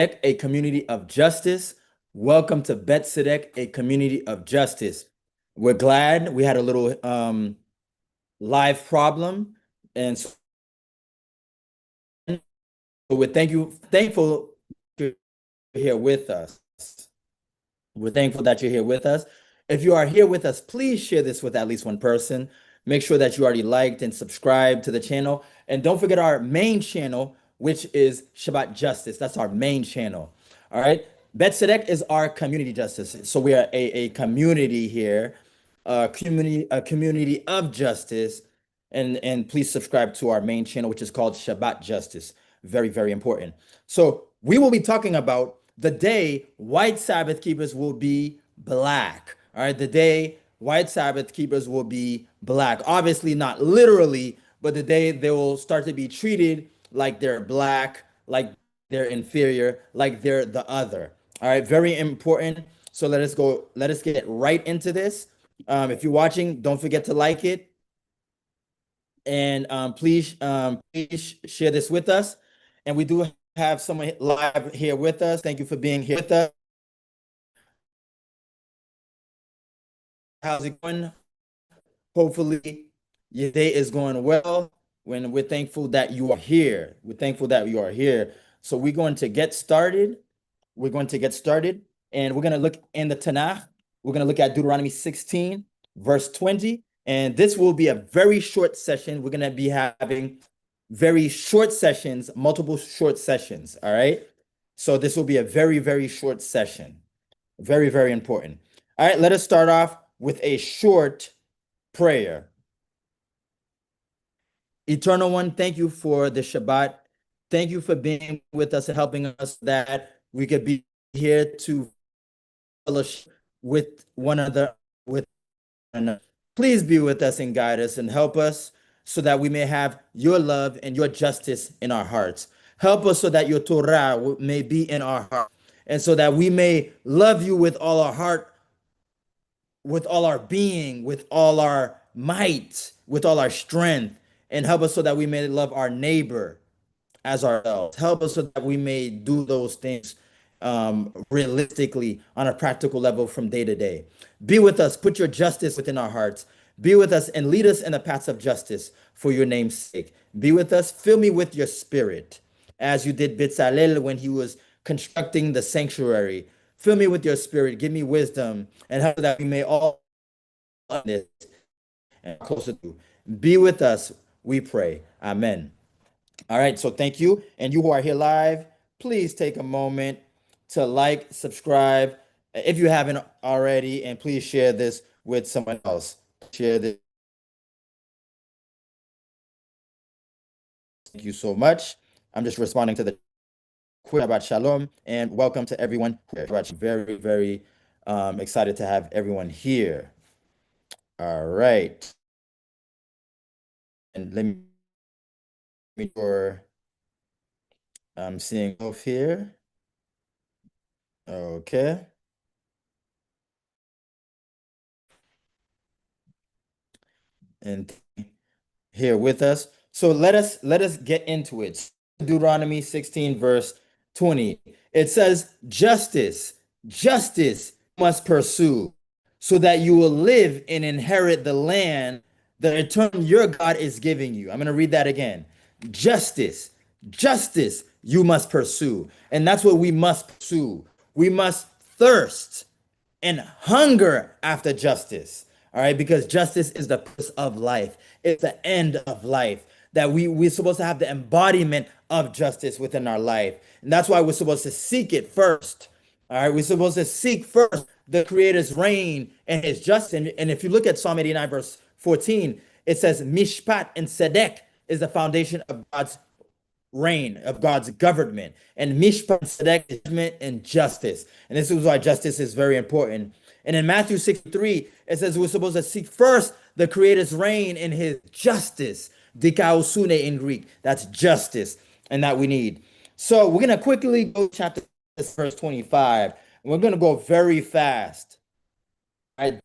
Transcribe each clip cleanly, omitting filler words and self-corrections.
a community of justice. Welcome to Bet Sedek, a community of justice. We're glad we had a little live problem, and so we're thankful you're here with us. We're thankful that you're here with us. If you are here with us, please share this with at least one person. Make sure that you already liked and subscribed to the channel. And don't forget our main channel, which is Shabbat Justice. That's our main channel. All right. Bet Sedek is our community justice. So we are a community here, a community of justice. And please subscribe to our main channel, which is called Shabbat Justice. Very, very important. So we will be talking about the day white Sabbath keepers will be black. All right, the day white Sabbath keepers will be black. Obviously, not literally, but the day they will start to be treated like they're black, like they're inferior, like they're the other. All right, very important. So let us go, let us get right into this. If you're watching, don't forget to like it. And please share this with us. And we do have someone live here with us. Thank you for being here with us. How's it going? Hopefully, your day is going well. When we're thankful that you are here. We're thankful that you are here. So we're going to get started. We're going to get started, and we're going to look in the Tanakh. We're going to look at Deuteronomy 16, verse 20. And this will be a very short session. We're going to be having very short sessions, multiple short sessions. All right. So this will be a very, very short session. Very, very important. All right. Let us start off with a short prayer. Eternal One, thank you for the Shabbat. Thank you for being with us and helping us that we could be here to fellowship with one another, with one another. Please be with us and guide us and help us so that we may have your love and your justice in our hearts. Help us so that your Torah may be in our heart and so that we may love you with all our heart, with all our being, with all our might, with all our strength, and help us so that we may love our neighbor as ourselves. Help us so that we may do those things realistically on a practical level from day to day. Be with us. Put your justice within our hearts. Be with us and lead us in the paths of justice for your name's sake. Be with us. Fill me with your spirit as you did Bezalel when he was constructing the sanctuary. Fill me with your spirit. Give me wisdom and help that we may all this and closer to. Be with us, we pray. Amen. All right, so thank you. And you who are here live, please take a moment to like, subscribe if you haven't already, and please share this with someone else. Share this. Thank you so much. I'm just responding to the quick about Shalom, and welcome to everyone. Very, very excited to have everyone here. All right. And let me for I'm seeing both here. Okay. And here with us. So let us get into it. Deuteronomy 16 verse 20. It says justice must pursue so that you will live and inherit the land the eternal your God is giving you. I'm going to read that again. Justice you must pursue. And that's what we must pursue. We must thirst and hunger after justice. All right, because justice is the purpose of life. It's the end of life. That we're supposed to have the embodiment of justice within our life. And that's why we're supposed to seek it first. All right, we're supposed to seek first the Creator's reign and his justice. And if you look at Psalm 89, verse 14, it says, Mishpat and Sedek is the foundation of God's reign, of God's government, and mishpat, tzedek, judgment, and justice. And this is why justice is very important. And in Matthew 63, it says we're supposed to seek first the Creator's reign and his justice, dikaosune in Greek. That's justice, and that we need. So we're going to quickly go chapter verse 25. And we're going to go very fast. All right.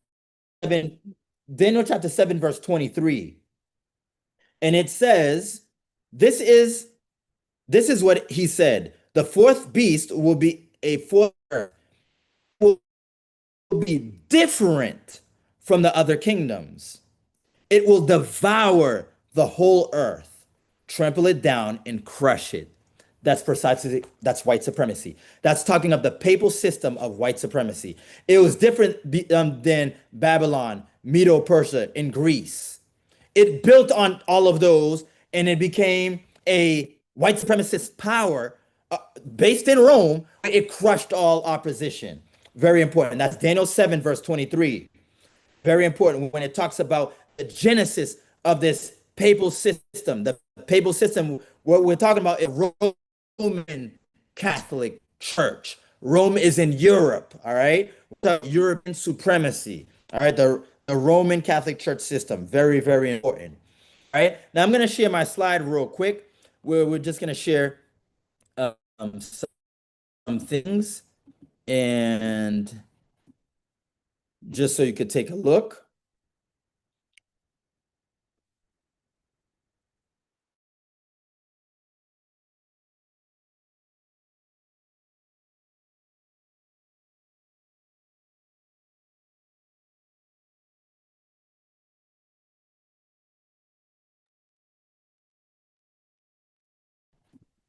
Daniel chapter 7, verse 23. And it says, this is what he said. The fourth beast will be a fourth earth, will be different from the other kingdoms. It will devour the whole earth, trample it down, and crush it. That's white supremacy. That's talking of the papal system of white supremacy. It was different than Babylon, Medo-Persia, and Greece. It built on all of those, and it became a white supremacist power based in Rome. It crushed all opposition. Very important. That's Daniel 7, verse 23. Very important when it talks about the genesis of this papal system. The papal system, what we're talking about is Roman Catholic Church. Rome is in Europe, all right? European supremacy, all right? The Roman Catholic Church system, very, very important. All right, now I'm going to share my slide real quick where we're just going to share some things and just so you could take a look.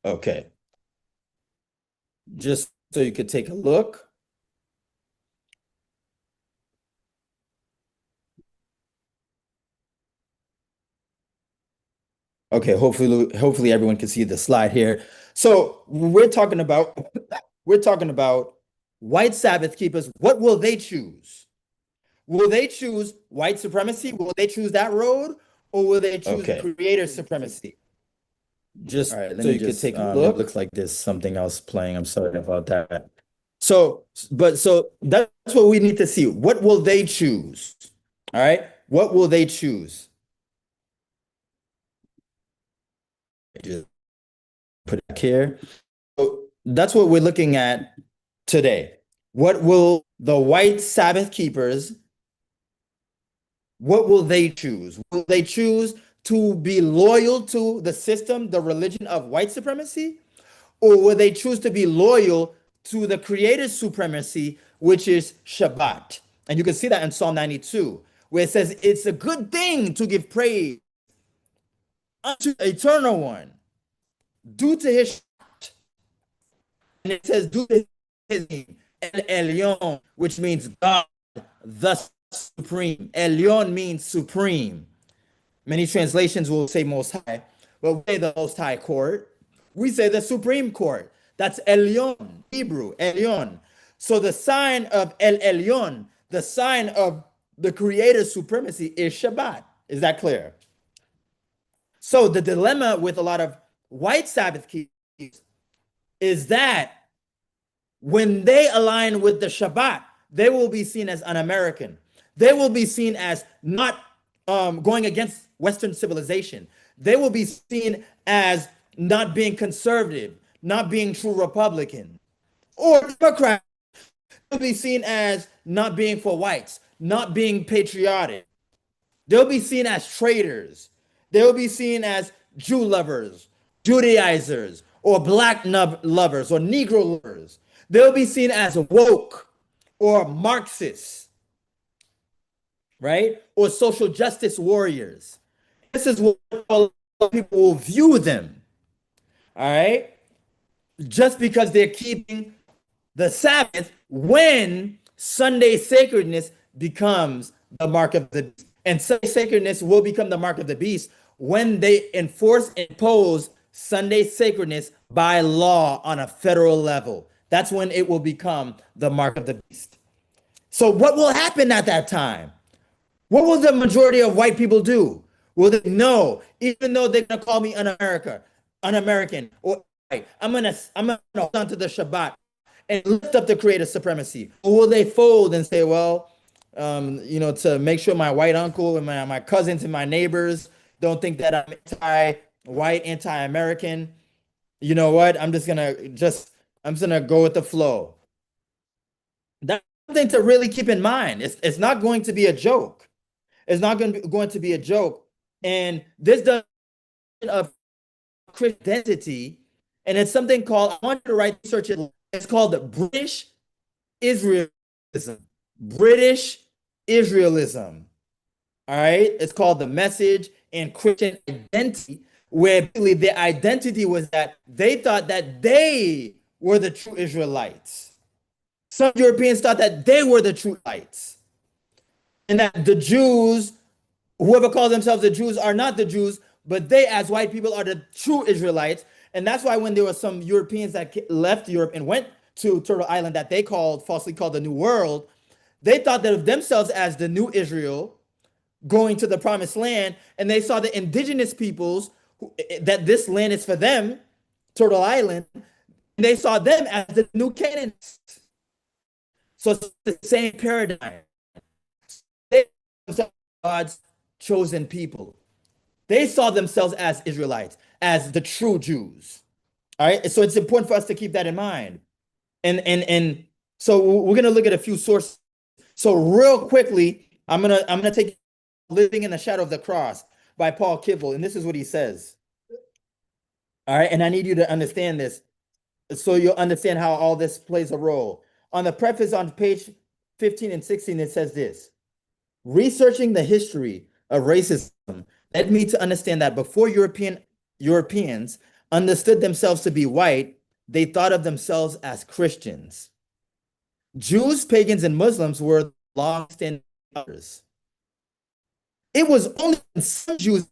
Okay, just so you could take a look. Okay, hopefully everyone can see the slide here. So we're talking about white Sabbath keepers. What will they choose? Will they choose white supremacy? Will they choose that road? Or will they choose the creator supremacy? Just all right, let so me you just, could take a look. It looks like there's something else playing. I'm sorry about that. So that's what we need to see. What will they choose? All right. What will they choose? Just put it here. So that's what we're looking at today. What will the white Sabbath keepers, what will they choose? Will they choose to be loyal to the system, the religion of white supremacy? Or will they choose to be loyal to the creator's supremacy, which is Shabbat? And you can see that in Psalm 92, where it says, it's a good thing to give praise unto the Eternal One, due to his, and it says, due to his name, El Elyon, which means God, the Supreme. Elyon means supreme. Many translations will say Most High, but we say the Most High Court. We say the Supreme Court. That's Elyon, Hebrew, Elyon. So the sign of El Elyon, the sign of the Creator's supremacy is Shabbat. Is that clear? So the dilemma with a lot of white Sabbath keepers is that when they align with the Shabbat, they will be seen as un-American. They will be seen as not going against Western civilization. They will be seen as not being conservative, not being true Republican. Or Democrat will be seen as not being for whites, not being patriotic. They'll be seen as traitors. They'll be seen as Jew lovers, Judaizers, or black lovers, or Negro lovers. They'll be seen as woke or Marxists, right? Or social justice warriors. This is what people will view them, all right? Just because they're keeping the Sabbath when Sunday sacredness becomes the mark of the beast. And Sunday sacredness will become the mark of the beast when they impose Sunday sacredness by law on a federal level. That's when it will become the mark of the beast. So what will happen at that time? What will the majority of white people do? Will they no, even though they're gonna call me un-American, or I'm gonna hold on to the Shabbat and lift up the creator supremacy? Or will they fold and say, well, to make sure my white uncle and my cousins and my neighbors don't think that I'm anti-white, anti-American? You know what? I'm just gonna go with the flow. That's something to really keep in mind. It's not going to be a joke. It's not going to be a joke. And this does of Christian identity And it's something called, I want you to write, search it. It's called the British Israelism. British Israelism. All right. It's called the Message and Christian Identity, where basically their identity was that they thought that they were the true Israelites. Some Europeans thought that they were the true lights, and that the Jews, whoever calls themselves the Jews, are not the Jews, but they, as white people, are the true Israelites. And that's why when there were some Europeans that left Europe and went to Turtle Island that they falsely called the New World, they thought that of themselves as the new Israel going to the promised land, and they saw the indigenous peoples that this land is for them, Turtle Island, and they saw them as the new Canaanites. So it's the same paradigm. They saw God's chosen people. They saw themselves as Israelites, as the true Jews. All right. So it's important for us to keep that in mind. And so we're gonna look at a few sources. So real quickly, I'm gonna take Living in the Shadow of the Cross by Paul Kibble, and this is what he says. All right, and I need you to understand this so you'll understand how all this plays a role. On the preface on page 15 and 16, it says this: researching the history of racism led me to understand that before Europeans understood themselves to be white, they thought of themselves as Christians. Jews, pagans, and Muslims were long-standing others. It was only when some Jews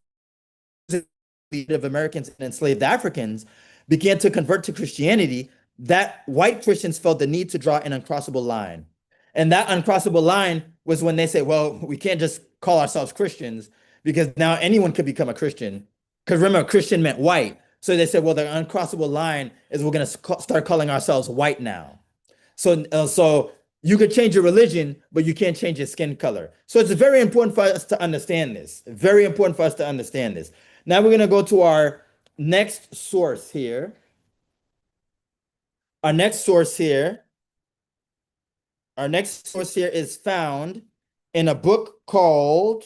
of Americans and enslaved Africans began to convert to Christianity that white Christians felt the need to draw an uncrossable line. And that uncrossable line was when they say, well, we can't just call ourselves Christians because now anyone could become a Christian. Because remember, Christian meant white. So they said, well, the uncrossable line is we're going to start calling ourselves white now. So you could change your religion, but you can't change your skin color. So it's very important for us to understand this. Very important for us to understand this. Now we're going to go to our next source here. Our next source here is found in a book called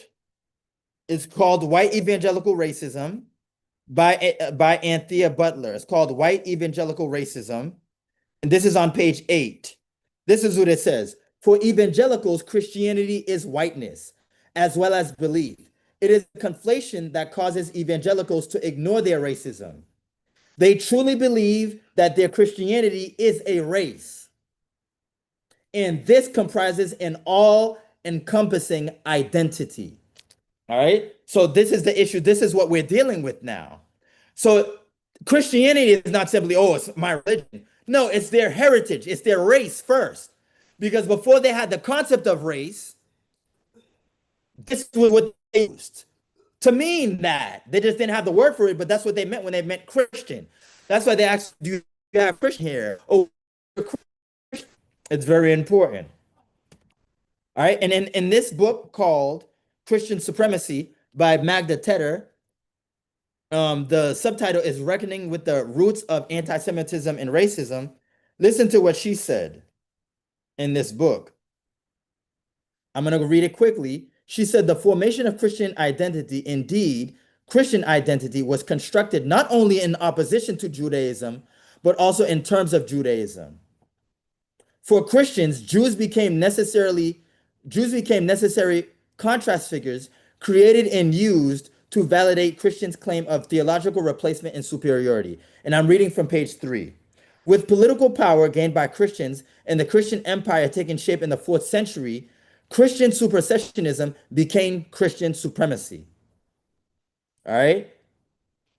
White Evangelical Racism by Anthea Butler. It's called White Evangelical Racism. And this is on page 8. This is what it says. For evangelicals, Christianity is whiteness, as well as belief. It is a conflation that causes evangelicals to ignore their racism. They truly believe that their Christianity is a race. And this comprises an all-encompassing identity. All right? So this is the issue. This is what we're dealing with now. So Christianity is not simply, oh, it's my religion. No, it's their heritage. It's their race first. Because before they had the concept of race, this was what they used to mean that. They just didn't have the word for it, but that's what they meant when they meant Christian. That's why they asked, do you have Christian here? Oh, it's very important. All right. And in this book called Christian Supremacy by Magda Tedder, the subtitle is Reckoning with the Roots of Anti-Semitism and Racism. Listen to what she said in this book. I'm going to read it quickly. She said, the formation of Christian identity, indeed, Christian identity was constructed not only in opposition to Judaism, but also in terms of Judaism. For Christians, Jews became necessary contrast figures created and used to validate Christians' claim of theological replacement and superiority. And I'm reading from page 3. With political power gained by Christians and the Christian empire taking shape in the 4th century, Christian supersessionism became Christian supremacy. All right?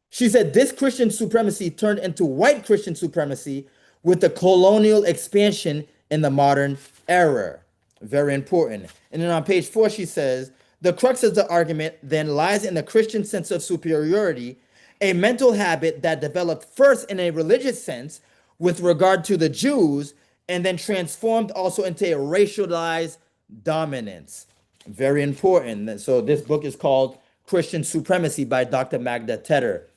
She said this Christian supremacy turned into white Christian supremacy with the colonial expansion in the modern era. Very important. And then on page 4, she says, the crux of the argument then lies in the Christian sense of superiority, a mental habit that developed first in a religious sense with regard to the Jews and then transformed also into a racialized dominance. Very important. So this book is called Christian Supremacy by Dr. Magda Tedder.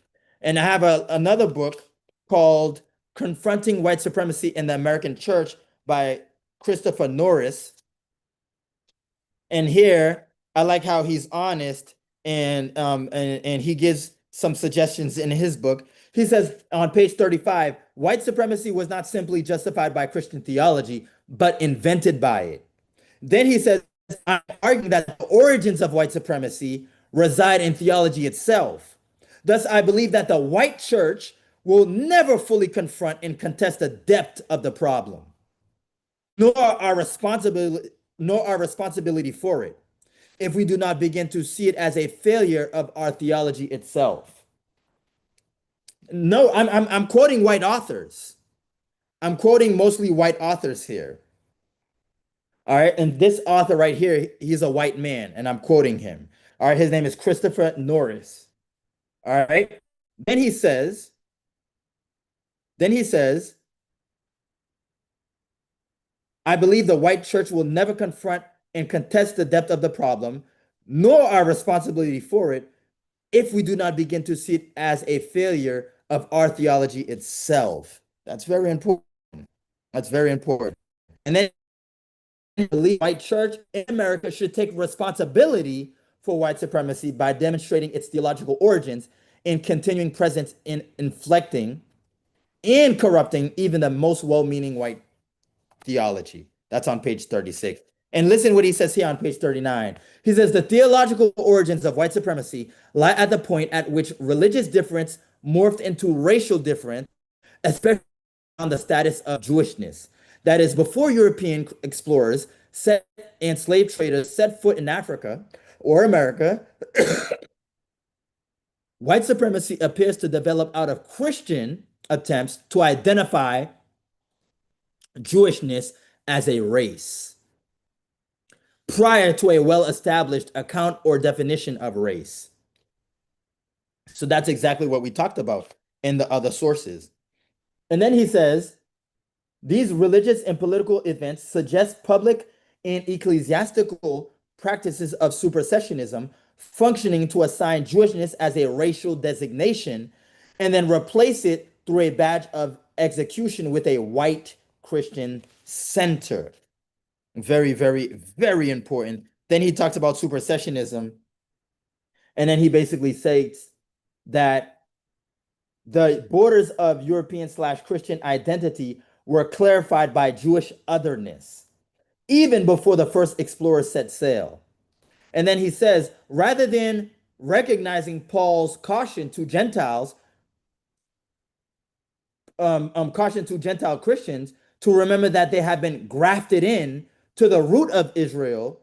And I have another book called Confronting White Supremacy in the American Church by Christopher Norris. And here, I like how he's honest and he gives some suggestions in his book. He says on page 35, white supremacy was not simply justified by Christian theology, but invented by it. Then he says, I'm arguing that the origins of white supremacy reside in theology itself. Thus, I believe that the white church will never fully confront and contest the depth of the problem, nor our responsibility for it, if we do not begin to see it as a failure of our theology itself. No, I'm quoting white authors. I'm quoting mostly white authors here. All right. And this author right here, he's a white man, and I'm quoting him. All right. His name is Christopher Norris. All right. Then he says, then he says, I believe the white church will never confront and contest the depth of the problem, nor our responsibility for it, if we do not begin to see it as a failure of our theology itself. That's very important. That's very important. And then the white church in America should take responsibility for white supremacy by demonstrating its theological origins and continuing presence in inflecting and corrupting even the most well-meaning white theology. That's on page 36. And listen what he says here on page 39. He says the theological origins of white supremacy lie at the point at which religious difference morphed into racial difference, especially on the status of Jewishness. That is, before European explorers and slave traders set foot in Africa or America, white supremacy appears to develop out of Christian attempts to identify Jewishness as a race prior to a well-established account or definition of race. So that's exactly what we talked about in the other sources. And then he says, these religious and political events suggest public and ecclesiastical practices of supersessionism functioning to assign Jewishness as a racial designation and then replace it through a badge of execution with a white Christian center. Very, very, very important. Then he talks about supersessionism. And then he basically states that the borders of European/Christian identity were clarified by Jewish otherness, even before the first explorers set sail. And then he says, rather than recognizing Paul's caution to Gentiles, caution to Gentile Christians to remember that they have been grafted in to the root of Israel,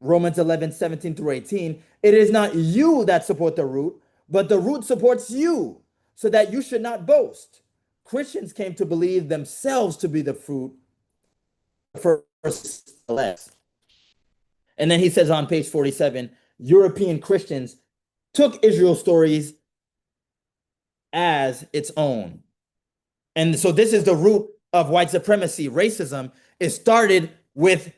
Romans 11:17-18, it is not you that support the root, but the root supports you, so that you should not boast. Christians came to believe themselves to be the fruit first elect. And then he says on page 47, European Christians took Israel's stories as its own. And so this is the root of white supremacy, racism. It started with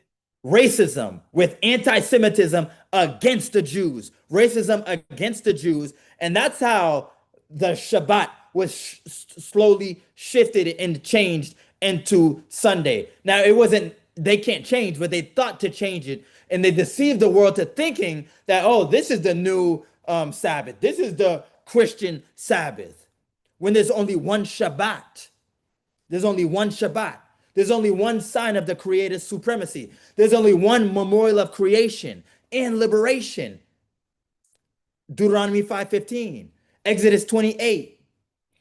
racism, with anti-Semitism against the Jews, racism against the Jews. And that's how the Shabbat was slowly shifted and changed into Sunday. Now, it wasn't, they can't change, but they thought to change it. And they deceived the world to thinking that, oh, this is the new Sabbath. This is the Christian Sabbath. When there's only one Shabbat. There's only one Shabbat. There's only one sign of the Creator's supremacy. There's only one memorial of creation and liberation. Deuteronomy 5:15, Exodus 28.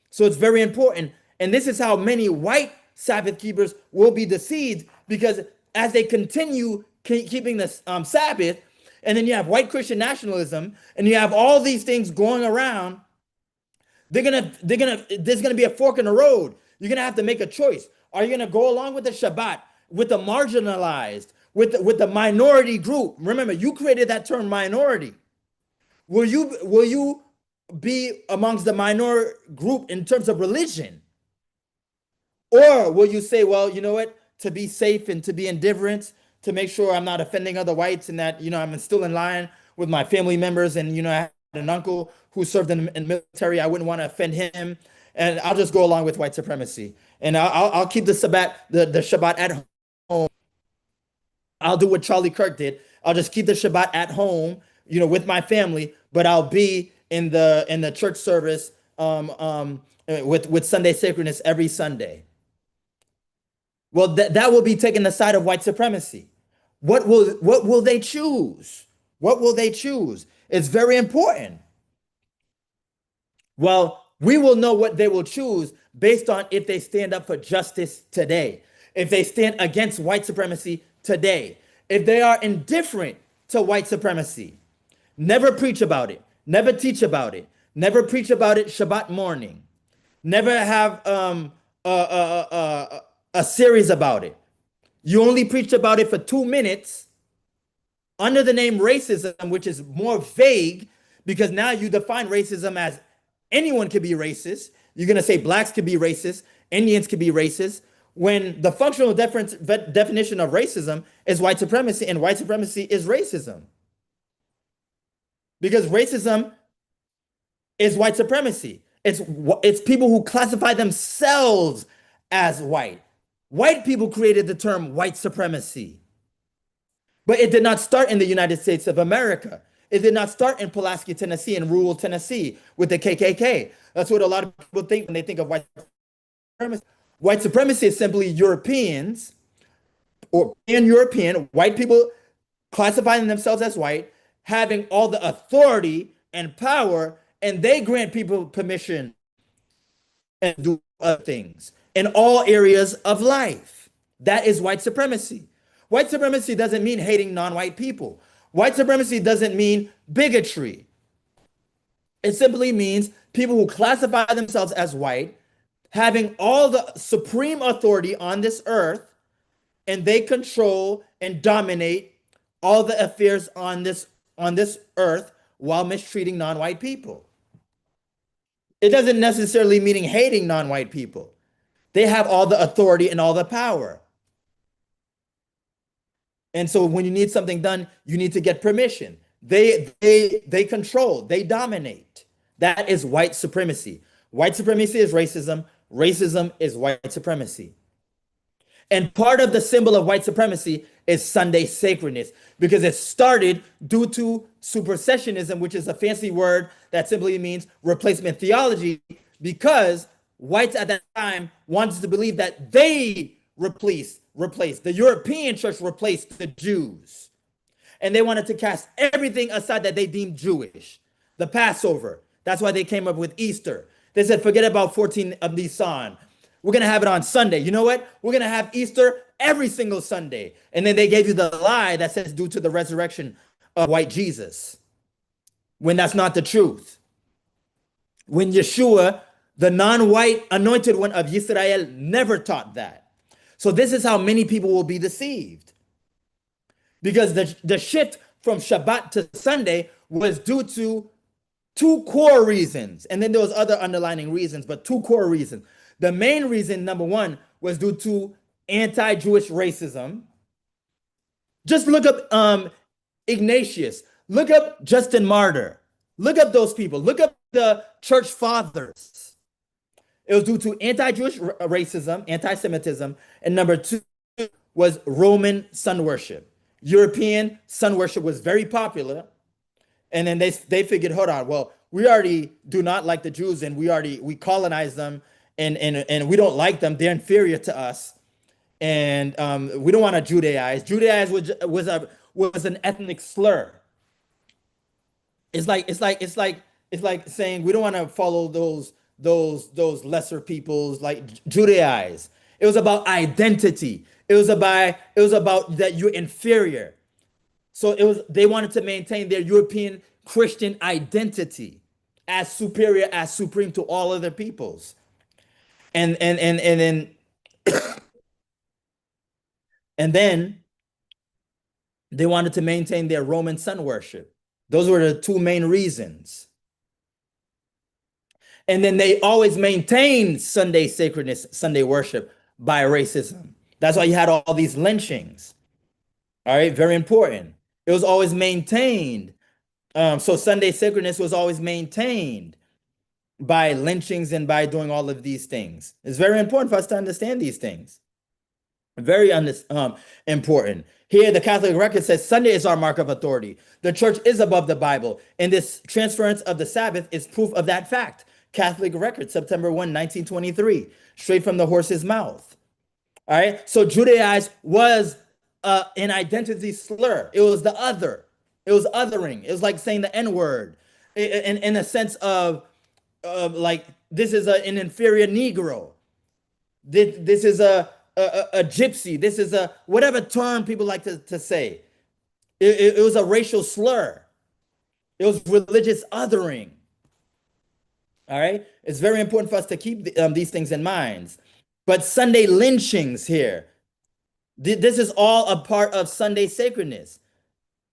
So it's very important. And this is how many white Sabbath keepers will be deceived, because as they continue keeping the Sabbath, and then you have white Christian nationalism, and you have all these things going around, there's gonna be a fork in the road. You're gonna have to make a choice. Are you gonna go along with the Shabbat, with the marginalized, with the minority group? Remember, you created that term minority. Will you be amongst the minor group in terms of religion? Or will you say, well, you know what, to be safe and to be indifferent, to make sure I'm not offending other whites, and that, I'm still in line with my family members, and, I had an uncle who served in the military, I wouldn't want to offend him, and I'll just go along with white supremacy. And I'll keep the Shabbat at home. I'll do what Charlie Kirk did. I'll just keep the Shabbat at home, with my family, but I'll be in the church service with Sunday sacredness every Sunday. Well, that will be taking the side of white supremacy. What will they choose? What will they choose? It's very important. Well, we will know what they will choose based on if they stand up for justice today, if they stand against white supremacy today, if they are indifferent to white supremacy. Never preach about it, never teach about it, never preach about it Shabbat morning, never have a series about it. You only preach about it for 2 minutes under the name racism, which is more vague because now you define racism as anyone can be racist. You're going to say blacks can be racist, Indians can be racist, when the functional definition of racism is white supremacy, and white supremacy is racism. Because racism is white supremacy. It's people who classify themselves as white. White people created the term white supremacy. But it did not start in the United States of America. It did not start in Pulaski, Tennessee, in rural Tennessee with the KKK. That's what a lot of people think when they think of white supremacy. White supremacy is simply Europeans or pan-European, white people classifying themselves as white, having all the authority and power, and they grant people permission and do other things in all areas of life. That is white supremacy. White supremacy doesn't mean hating non-white people. White supremacy doesn't mean bigotry. It simply means people who classify themselves as white, having all the supreme authority on this earth, and they control and dominate all the affairs on this earth while mistreating non-white people. It doesn't necessarily mean hating non-white people. They have all the authority and all the power. And so when you need something done, you need to get permission. They control, they dominate. That is white supremacy. White supremacy is racism. Racism is white supremacy. And part of the symbol of white supremacy is Sunday sacredness, because it started due to supersessionism, which is a fancy word that simply means replacement theology, because whites at that time wanted to believe that they replaced the European church replaced the Jews. And they wanted to cast everything aside that they deemed Jewish. The Passover. That's why they came up with Easter. They said, forget about 14 of Nisan. We're going to have it on Sunday. You know what? We're going to have Easter every single Sunday. And then they gave you the lie that says due to the resurrection of white Jesus, when that's not the truth. When Yeshua, the non-white anointed one of Yisrael, never taught that. So this is how many people will be deceived. Because the shift from Shabbat to Sunday was due to two core reasons. And then there was other underlying reasons, but two core reasons. The main reason, number one, was due to anti-Jewish racism. Just look up Ignatius. Look up Justin Martyr. Look up those people. Look up the church fathers. It was due to anti-Jewish racism, anti-Semitism. And number two was Roman sun worship. European sun worship was very popular. And then they figured, hold on, well, we already do not like the Jews, and we colonized them, and we don't like them. They're inferior to us. And we don't want to Judaize. Judaize was an ethnic slur. It's like saying we don't want to follow those lesser peoples, like Judaize. It was about identity. It was about that you're inferior. So they wanted to maintain their European Christian identity as superior, as supreme to all other peoples. And then and then they wanted to maintain their Roman sun worship. Those were the two main reasons. And then they always maintained Sunday sacredness, Sunday worship by racism. That's why you had all these lynchings. All right, very important. It was always maintained. So Sunday sacredness was always maintained by lynchings and by doing all of these things. It's very important for us to understand these things. Very important. Here, the Catholic record says Sunday is our mark of authority. The church is above the Bible, and this transference of the Sabbath is proof of that fact. Catholic record, September 1, 1923, straight from the horse's mouth. All right. So Judaize was an identity slur. It was the other. It was othering. It was like saying the N word in a sense of like, this is an inferior Negro. This is a gypsy. This is a whatever term people like to say. It was a racial slur. It was religious othering. All right. It's very important for us to keep these things in mind. But Sunday lynchings here, this is all a part of Sunday sacredness.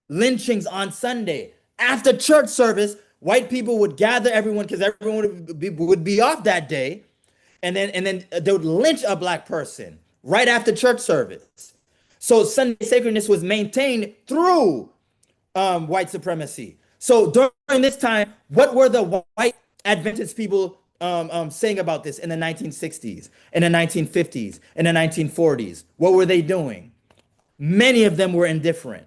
Lynchings on Sunday. After church service, white people would gather everyone because everyone would be off that day. And then they would lynch a black person right after church service. So Sunday sacredness was maintained through white supremacy. So during this time, what were the white Adventist people saying about this in the 1960s, in the 1950s, in the 1940s? What were they doing? Many of them were indifferent.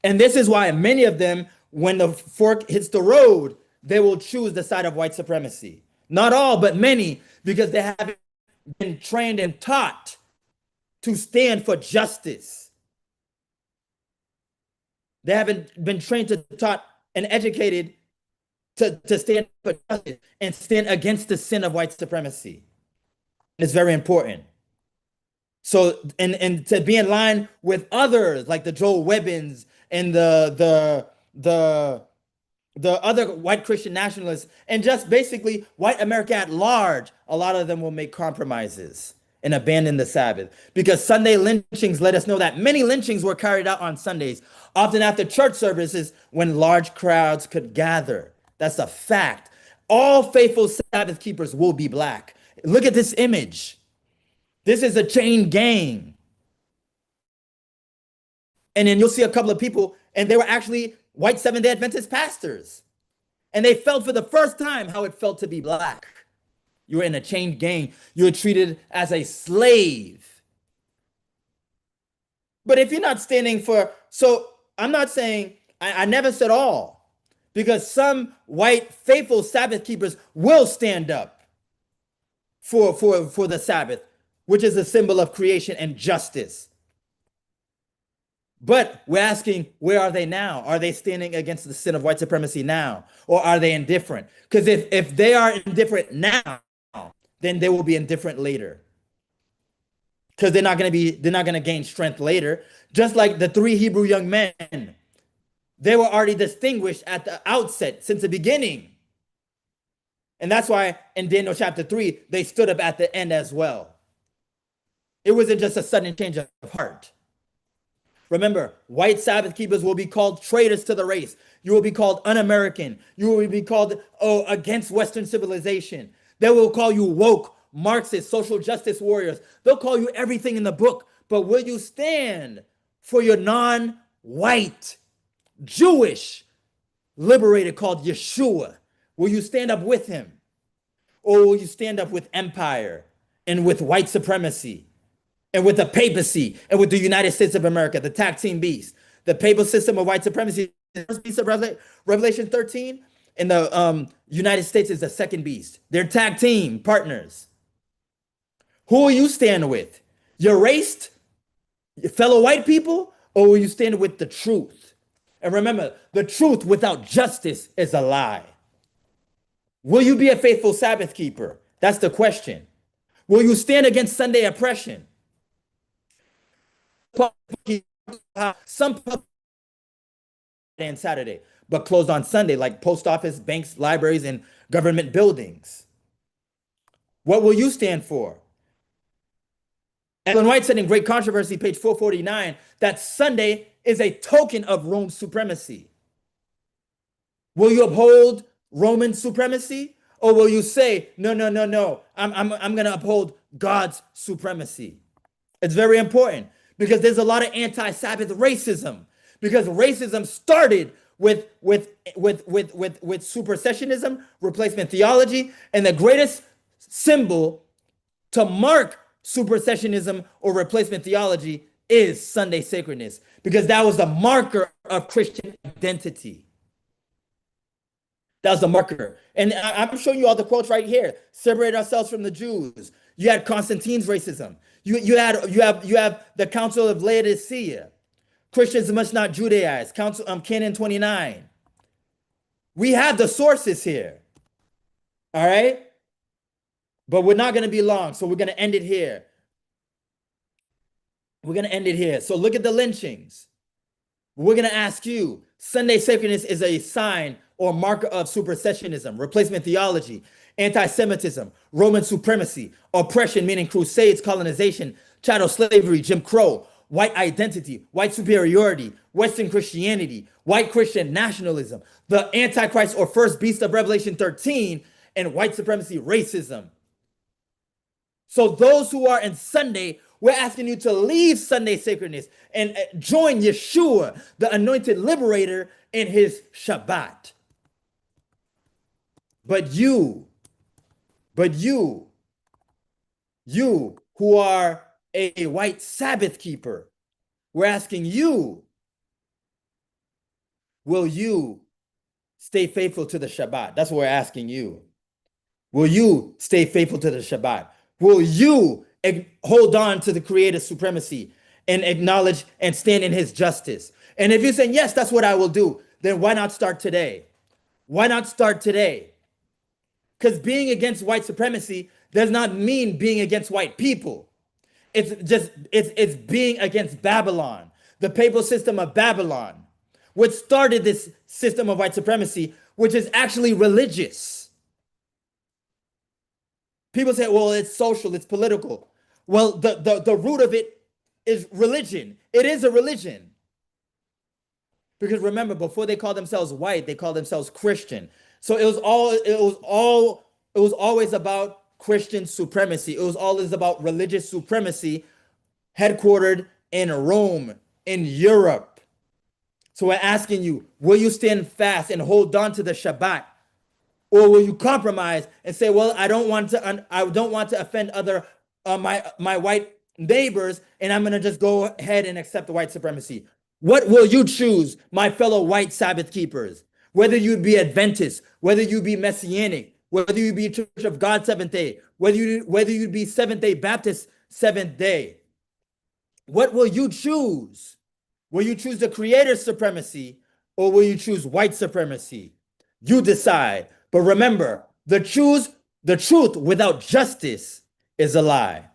And this is why many of them, when the fork hits the road, they will choose the side of white supremacy. Not all, but many, because they haven't been trained and taught to stand for justice. They haven't been trained to taught and educated to stand for justice and stand against the sin of white supremacy. It's very important. So, and to be in line with others like the Joel Webbins and the other white Christian nationalists, and just basically white America at large, a lot of them will make compromises and abandon the Sabbath, because Sunday lynchings let us know that many lynchings were carried out on Sundays, often after church services when large crowds could gather. That's a fact. All faithful Sabbath keepers will be black. Look at this image. This is a chain gang. And then you'll see a couple of people, and they were actually white Seventh-day Adventist pastors. And they felt for the first time how it felt to be black. You were in a chain gang. You were treated as a slave. But if you're not standing for, so I'm not saying, I never said all, because some white faithful Sabbath keepers will stand up for the Sabbath, which is a symbol of creation and justice. But we're asking, where are they now? Are they standing against the sin of white supremacy now? Or are they indifferent? Because if they are indifferent now, then they will be indifferent later. Because they're not going to gain strength later. Just like the 3 Hebrew young men, they were already distinguished at the outset since the beginning. And that's why in Daniel chapter 3, they stood up at the end as well. It wasn't just a sudden change of heart. Remember, white Sabbath keepers will be called traitors to the race. You will be called un-American. You will be called against Western civilization. They will call you woke, Marxist, social justice warriors. They'll call you everything in the book. But will you stand for your non-white, Jewish liberator called Yeshua? Will you stand up with him? Or will you stand up with empire and with white supremacy and with the papacy and with the United States of America, the tag team beast, the papal system of white supremacy, the first beast of Revelation 13, and the United States is the second beast. They're tag team partners. Who will you stand with? Your race, your fellow white people, or will you stand with the truth? And remember, the truth without justice is a lie. Will you be a faithful Sabbath keeper? That's the question. Will you stand against Sunday oppression? Some and Saturday, but closed on Sunday, like post office, banks, libraries, and government buildings. What will you stand for? Ellen White said in Great Controversy, page 449, that Sunday is a token of Rome's supremacy. Will you uphold Roman supremacy? Or will you say, no, I'm going to uphold God's supremacy? It's very important because there's a lot of anti-Sabbath racism, because racism started with supersessionism, replacement theology, and the greatest symbol to mark supersessionism or replacement theology is Sunday sacredness, because that was the marker of Christian identity. That was the marker. And I'm showing you all the quotes right here. Separate ourselves from the Jews. You had Constantine's racism. You have the Council of Laodicea. Christians must not Judaize. Council Canon 29. We have the sources here. All right? But we're not going to be long, so we're going to end it here. We're going to end it here. So look at the lynchings. We're going to ask you, Sunday sacredness is a sign or marker of supersessionism, replacement theology, anti-Semitism, Roman supremacy, oppression, meaning crusades, colonization, chattel slavery, Jim Crow, white identity, white superiority, Western Christianity, white Christian nationalism, the Antichrist or first beast of Revelation 13, and white supremacy, racism. So those who are in Sunday, we're asking you to leave Sunday sacredness and join Yeshua, the anointed liberator, in his Shabbat. But you who are a white Sabbath keeper, we're asking you, will you stay faithful to the Shabbat? That's what we're asking you. Will you stay faithful to the Shabbat? Will you hold on to the Creator's supremacy and acknowledge and stand in his justice? And if you're saying, yes, that's what I will do, then why not start today? Why not start today? Because being against white supremacy does not mean being against white people. It's being against Babylon, the papal system of Babylon, which started this system of white supremacy, which is actually religious. People say, well, it's social, it's political. Well, the root of it is religion. It is a religion. Because remember, before they called themselves white, they called themselves Christian. So it was always about Christian supremacy. It was always about religious supremacy, headquartered in Rome, in Europe. So we're asking you, will you stand fast and hold on to the Shabbat? Or will you compromise and say, well, I don't want to offend other my white neighbors, and I'm going to just go ahead and accept the white supremacy? What will you choose, my fellow white Sabbath keepers? Whether you be Adventist, whether you be Messianic, whether you be Church of God Seventh Day, whether you be Seventh Day Baptist Seventh Day, what will you choose? Will you choose the Creator's supremacy, or will you choose white supremacy? You decide. But remember, the truth without justice is a lie.